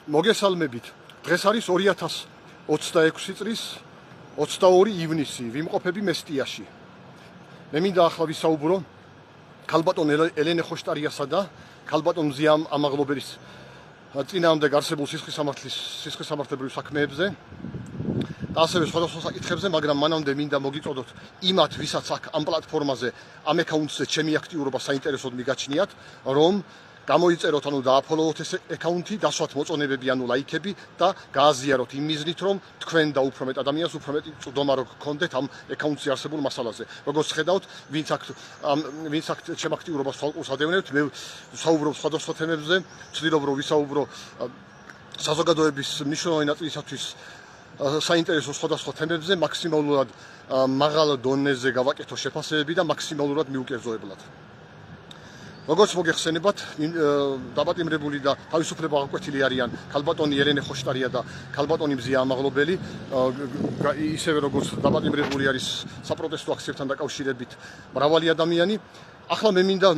მოგესალმებით. დღეს არის 2026 წლის 22 ივნისი. ვიმყოფები მესტიაში. მე მინდა ახლა ვისაუბრო ქალბატონ ელენე ხოშტარიასა და ქალბატონ მზია ამაღლობელის წინააღმდეგ არსებულ სისხლისამართლებრივ საქმეებზე და ასევე სხვადასხვა საკითხებზე, მაგრამ მანამდე მინდა მოგიწოდოთ იმათ, ვისაც აქ ამ პლატფორმაზე ამ აკაუნტზე ჩემი აქტიურობა საინტერესოდ მიგაჩნიათ, რომ გამოიწეროთ, დააფოლოვოთ ეს აკაუნტი, დასვათ მოწონებები, ლაიქები და გააზიაროთ იმ მიზნით, რომ თქვენ და უფრო მეტ ადამიანს უფრო მეტი წვდომა რო გქონდეთ ამ აკაუნტზე არსებულ მასალაზე. როგორც ხედავთ, ვინც აქ ჩემ აქტიურობას თვალყურს ადევნებთ, მე ვსაუბრობ სხვადასხვა თემებზე, ვცდილობ რომ ვისაუბრო საზოგადოების მნიშვნელოვანი ნაწილისათვის საინტერესო სხვადასხვა თემებზე, მაქსიმალურად მაღალ დონეზე გავაკეთო შეფასებები და მაქსიმალურად მიუკერძოებლად. როგორც მოგეხსენებათ, დაბატიმრებული და თავისუფლება აღკვეთილი არიან ქალბატონი ელენე ხოშტარია და ქალბატონი მზია ამაღლობელი, ისევე როგორც დაბატიმრებული არის საპროტესტო აქციებთან დაკავშირებით მრავალი ადამიანი. ახლა მე მინდა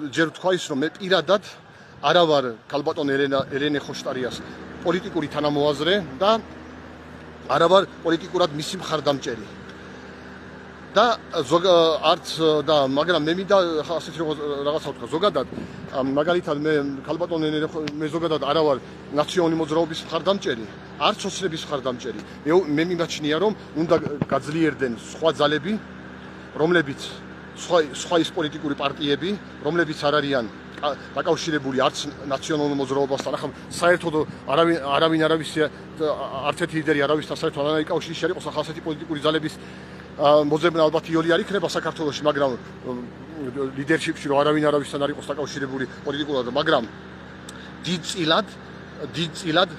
ჯერ ვთქვა ის, რომ მე პირადად არა ვარ ქალბატონ ელენე ხოშტარიას პოლიტიკური თანამოაზრე და არა ვარ პოლიტიკურად მისი მხარდამჭერი. მაგრამ მე მინდა ასეთ რაღაცა ვთქვა. ზოგადად, მაგალითად მე ქალბატონ მე ზოგადად არა ვარ ნაციონალური მოძრაობის მხარდამჭერი, არც ოცნების მხარდამჭერი. მე მიმაჩნია, რომ უნდა გაძლიერდნენ სხვა ძალები, რომლებიც სხვა ის პოლიტიკური პარტიები, რომლებიც არ არიან დაკავშირებული არც ნაციონალურ მოძრაობასთან. ახლა საერთოდ არავინ არ ვიცი, არც ერთი ლიდერი არ ვიცი საერთოდ არანაირი კავშირი არ იყოს ახლა ასეთი პოლიტიკური ძალების მოძებნა ალბათ იოლი არ იქნება საქართველოში, მაგრამ ლიდერშიპში რომ არავინ არავისთან არ იყოს დაკავშირებული პოლიტიკურად, მაგრამ დიდწილად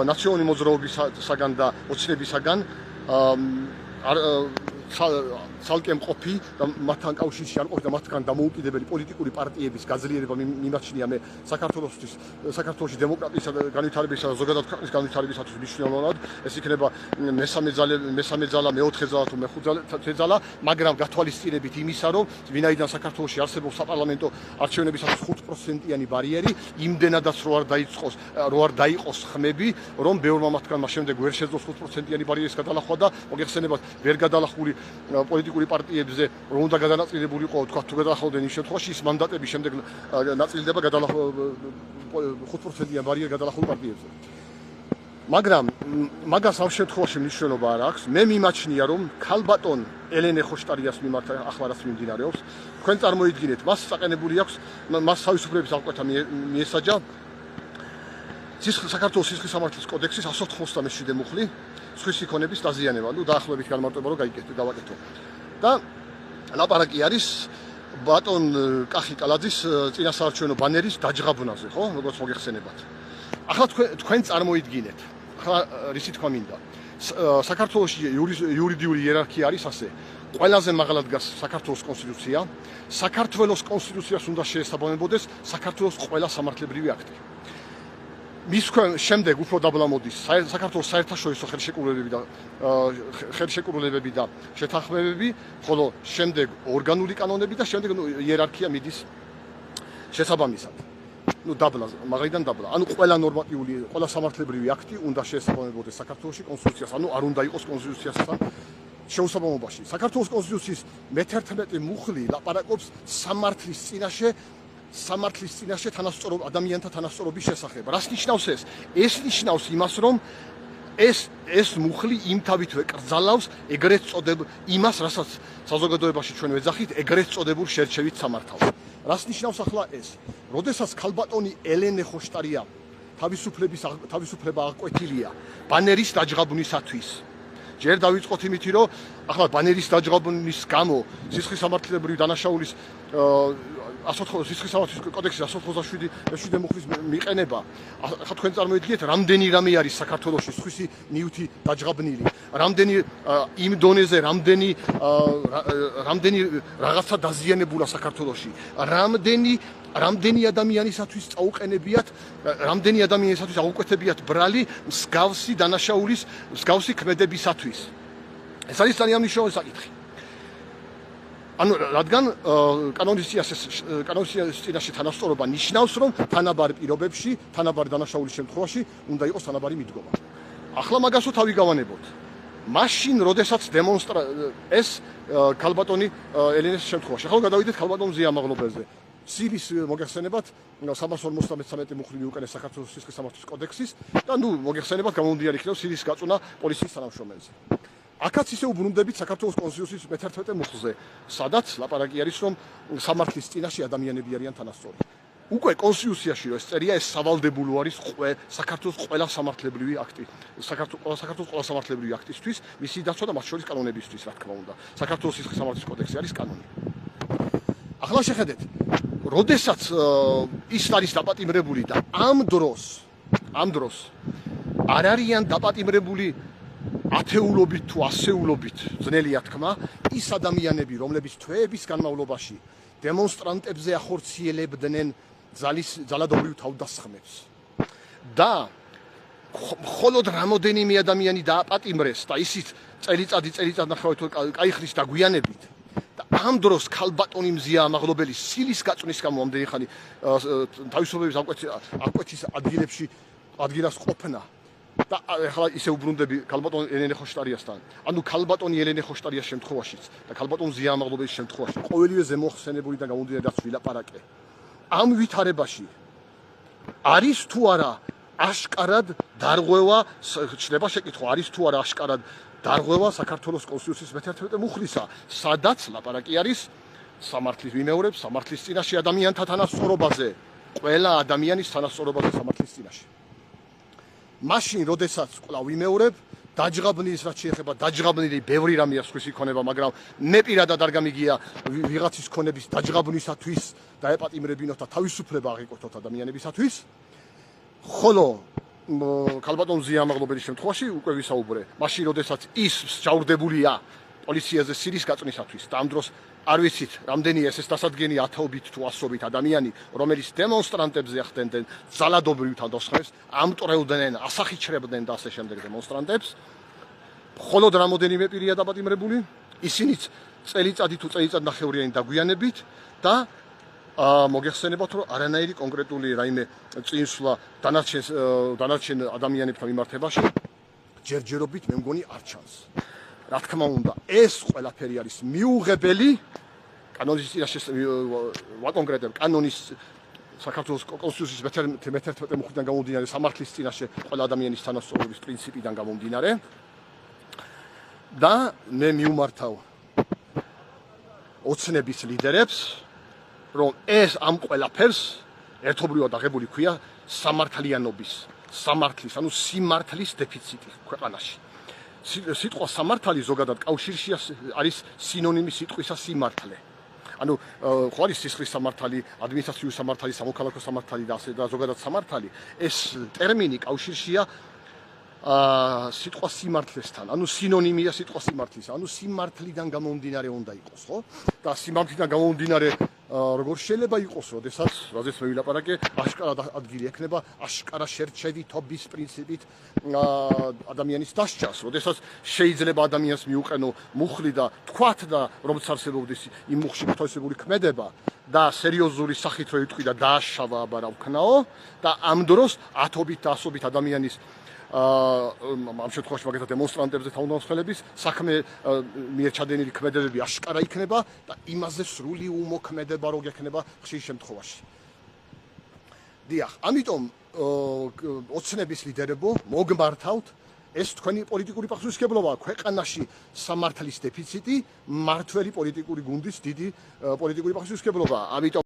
ნაციონალური მოძრაობისაგან და ოცნებისაგან ცალკე მყოფი და მათთან კავშირში არ ყოფი და მათგან დამოუკიდებელი პოლიტიკური პარტიების გაძლიერება მიმაჩნია მე საქართველოში დემოკრატიისა და განვითარებისა და ზოგადად ქვეყნის განვითარებისათვის მნიშვნელოვნად. ეს იქნება მესამე ძალა, მეოთხე ძალა თუ მეხუთე ძალა, მაგრამ გათვალისწინებით იმისა, რომ ვინაიდან საქართველოში არსებობს საპარლამენტო არჩევნებისათვის 5%-იანი ბარიერი, იმდენადაც რო არ დაიყოს ხმები, რომ ბევრმა მათგანმა შემდეგ ვერ შეძლოს 5%-იანი ბარიერის გადალახვა და მოგეხსენებათ ვერ გადალახული პოლიტიკური პარტიებზე რომ უნდა გადანაწილებული იყო, თქვა თუ გადალახავდნენ იმ შემთხვევაში ის მანდატები შემდეგ ნაწილდება 5%-იან ბარიერ გადალახულ პარტიებზე. მაგრამ მაგას ამ შემთხვევაში მნიშვნელობა არ აქვს. მე მიმაჩნია, რომ ქალბატონ ელენე ხოშტარიას მიმართ ახლა რაც მიმდინარეობს, თქვენ წარმოიდგინეთ, მას საყენებული აქვს, მას თავისუფლების აღკვეთა მიესაჯა საქართველოს სისხლისამართლის კოდექსის 197 მუხლი სხვის იქონების დაზიანება, დაახლოებით განმარტება რომ გავაკეთო. და ლაპარაკი არის ბატონ კახი კალაძის წინასაარჩევნო ბანერის დაჯღაბნაზე, ხო, როგორც მოგეხსენებათ. ახლა თქვენ წარმოიდგინეთ, ახლა რისი თქვა მინდა. საქართველოში იურიდიული იერარქია არის ასე. ყველაზე მაღალად დგას საქართველოს კონსტიტუცია. საქართველოს კონსტიტუციას უნდა შეესაბამებოდეს საქართველოს ყველა სამართლებრივი აქტი. მის შემდეგ უფრო დაბლა მოდის საქართველოს საერთაშორისო ხელშეკრულებები და შეთანხმებები, ხოლო შემდეგ ორგანული კანონები და შემდეგ იერარქია მიდის შესაბამისად. დაბლა, მაგალითად დაბლა. ყველა ნორმატიული, ყველა სამართლებრივი აქტი უნდა შეესაბამებოდეს საქართველოში კონსტიტუციას, არ უნდა იყოს კონსტიტუციასთან შეუსაბამობაში. საქართველოს კონსტიტუციის მე-11 მუხლი ლაპარაკობს სამართლის წინაშე ადამიანთა თანასწორობის შესახებ. რას ნიშნავს ეს? ეს ნიშნავს იმას, რომ ეს მუხლი იმთავითვე კრძალავს ეგრეთ წოდებულ იმას, რასაც საზოგადოებაში ჩვენ ვეძახით, ეგრეთ წოდებულ შერჩევით სამართალს. რას ნიშნავს ახლა ეს? როდესაც ქალბატონი ელენე ხოშტარია თავისუფლება აღკვეთილია ბანერის დაჯღაბვნისათვის. ჯერ დავიწყოთ იმით, რომ ახლა ბანერის დაჯღაბნის გამო სისხლისამართლებრივი დანაშაულის სისხლისამართლის კოდექსის 197 მუხლის მიყენება. ახლა თქვენ წარმოიდგინეთ, რამდენი რამე არის საქართველოში სხვისი ნივთი დაჯღაბნილი, რამდენი იმ დონეზე რამდენი რაღაცა დაზიანებულა საქართველოში, რამდენი ადამიანისათვის წაუყენებიათ, რამდენი ადამიანისათვის აუკვეთებიათ ბრალი მსგავსი დანაშაულის, მსგავსი ქმედებისათვის. ეს არის ძალიან მნიშვნელოვანი საკითხი. ანუ რადგან კანონის წინაშე თანასწორობა ნიშნავს, რომ თანაბარ პირობებში, თანაბარ დანაშაულის შემთხვევაში უნდა იყოს თანაბარი მიდგომა. ახლა მაგას თავი გავანებოთ. მაშინ, როდესაც ეს ქალბატონი ელენეს შემთხვევაში. ახლა გადავიდეთ ქალბატონ ზიამაღლობელზე. სირის მოგეხსენებათ 353 მუხლი უკანეს საქართველოს სისხლის სამართლის კოდექსის და მოგეხსენებათ გამომდინარე იქნება სირის გაწუნა პოლიციის თანამშრომელზე. აქაც ისე უბრუნდებით საქართველოს კონსტიტუციის მე-11 მუხლზე, სადაც ლაპარაკი არის, რომ სამართლის წინაშე ადამიანები არიან თანასწორი. უკვე კონსტიტუციაში რომ ეს წერია, ეს სავალდებულო არის საქართველოს ყველა სამართლებრივი აქტი, საქართველოს ყველა სამართლებრივი აქტისთვის, მისი დაცვა და მათ შორის კანონებისთვის, რა თქმა უნდა. საქართველოს სისხლის სამართლის კოდექსი არის კანონი. ახლა შეხედეთ, როდესაც ის არის დაპატიმრებული და ამ დროს არ არიან დაპატიმრებული ათეულობით თუ ასეულობით, ძნელია თქმა, ის ადამიანები, რომლებიც თვეების განმავლობაში დემონსტრანტებზე ახორციელებდნენ ძალადობრივ თავდასხმებს და მხოლოდ რამოდენიმე ადამიანი დააპატიმრეს და ისიც წელიწად ნახევარი თუ კაიხლის დაგვიანებით და ამ დროს ქალბატონი მზიამაღლობელი სილის გაწვნის გამო ამდენი ხანი თავისუფლების აღკვეთის ადგილას ყოფნა და ახლა ისე უბრუნდები ქალბატონ ელენე ხოშტარიასთან. ანუ ქალბატონი ელენე ხოშტარიას შემთხვევაშიც და ქალბატონ ზიამაღლობელის შემთხვევაში ყოველივე ზემოხსენებული და გამომდინარე რაც ვილაპარაკე. ამ ვითარებაში არის თუ არა აშკარად დარღვევა, ჩნდება შეკითხვა, არის თუ არა აშკარად დარღვევა საქართველოს კონსტიტუციის მე-11 მუხლისა, სადაც ლაპარაკი არის სამართლის ვიმეორებს, სამართლის წინაშე ადამიანთა თანასწორობაზე, ყველა ადამიანის თანასწორობაზე სამართლის წინაშე. მაშინ, როდესაც კვლავ ვიმეორებ, დაჯღაბნის რაც შეეხება დაჯღაბნილი ბევრი რამეა სხვისი ქონება, მაგრამ მე პირადად არ გამიგია ვიღაცის ქონების დაჯღაბნისათვის დაეპატიმრებინოთ და თავისუფლება აღიკვეთოთ ადამიანებისათვის. ხოლო ქალბატონ ზიამაღლობელის შემთხვევაში უკვე ვისაუბრე, მაშინ, როდესაც ის მსჯავრდებულია პოლიციაზე სირის გაწვნისათვის და ამ დროს არ ვიცით, რამდენია ეს დასადგენი ათობით თუ ასობით ადამიანი, რომელიც დემონსტრანტებზე ახდენდნენ ძალადობრივ თავდასხმებს, ამტვრევდნენ, ასახიჩრებდნენ და ასე შემდეგ დემონსტრანტებს. მხოლოდ რამოდენიმე პირია დაპატიმრებული, ისინიც წელიწადი თუ წელიწადნახევრიანი დაგვიანებით და მოგეხსენებათ, რომ არანაირი კონკრეტული რაიმე წინსვლა დანარჩენ ადამიანებთან მიმართებაში ჯერჯერობით მე მგონი არ ჩანს. რა თქმა უნდა, ეს ყველაფერი არის მიუღებელი კანონის წინაშე ვაკონკრეტებ კანონის საქართველოს კონსტიტუციის მე-11 მუხლიდან გამომდინარე სამართლის წინაშე ყველა ადამიანის თანასწორობის პრინციპიდან გამომდინარე და მე მიუმართავ ოცნების ლიდერებს, რომ ეს ამ ყველაფერს ერთობლივად აღებული ქვია სამართლიანობის, სამართლის, ანუ სიმართლის დეფიციტი ქვეყანაში. სიტყვა სამართალი ზოგადად კავშირში არის სინონიმი სიტყვისა სიმართლე. ანუ ხო არის სისხლის სამართალი, ადმინისტრაციული სამართალი, სამოქალაქო სამართალი და ასე და ზოგადად სამართალი. ეს ტერმინი კავშირშია სიტყვა სიმართლესთან, ანუ სინონიმია სიტყვა სიმართლისა, ანუ სიმართლიდან გამომდინარე უნდა იყოს, ხო? და სიმართლიდან გამომდინარე როგორ შეიძლება იყოს, როდესაც, რაზეც მე ვილაპარაკე, აშკარად ადგილი ექნება აშკარა შერჩევითობის პრინციპით ადამიანის დასჯას, როდესაც შეიძლება ადამიანს მიუყენო მუხლი და თქვათ და რომც არსებობდეს იმ მუხლში მოთავსებული ქმედება და სერიოზული სახით რო იტყვი და დააშავა აბა რა ვქნაო და ამ დროს ათობით და ასობით ადამიანის ამ შემთხვევაში მაგათ დემონსტრანტებზე თავდამსხმელების საქმე მიერჩადენილი ქმედებები აშკარა იქნება და იმაზე სრული უმოქმედება რო გექნება ხშირ შემთხვევაში. დიახ, ამიტომ ოცნების ლიდერებო მოგმართავთ ეს თქვენი პოლიტიკური პასუხისმგებლობაა ქვეყანაში სამართლის დეფიციტი, მმართველი პოლიტიკური გუნდის დიდი პოლიტიკური პასუხისმგებლობაა. ამიტომ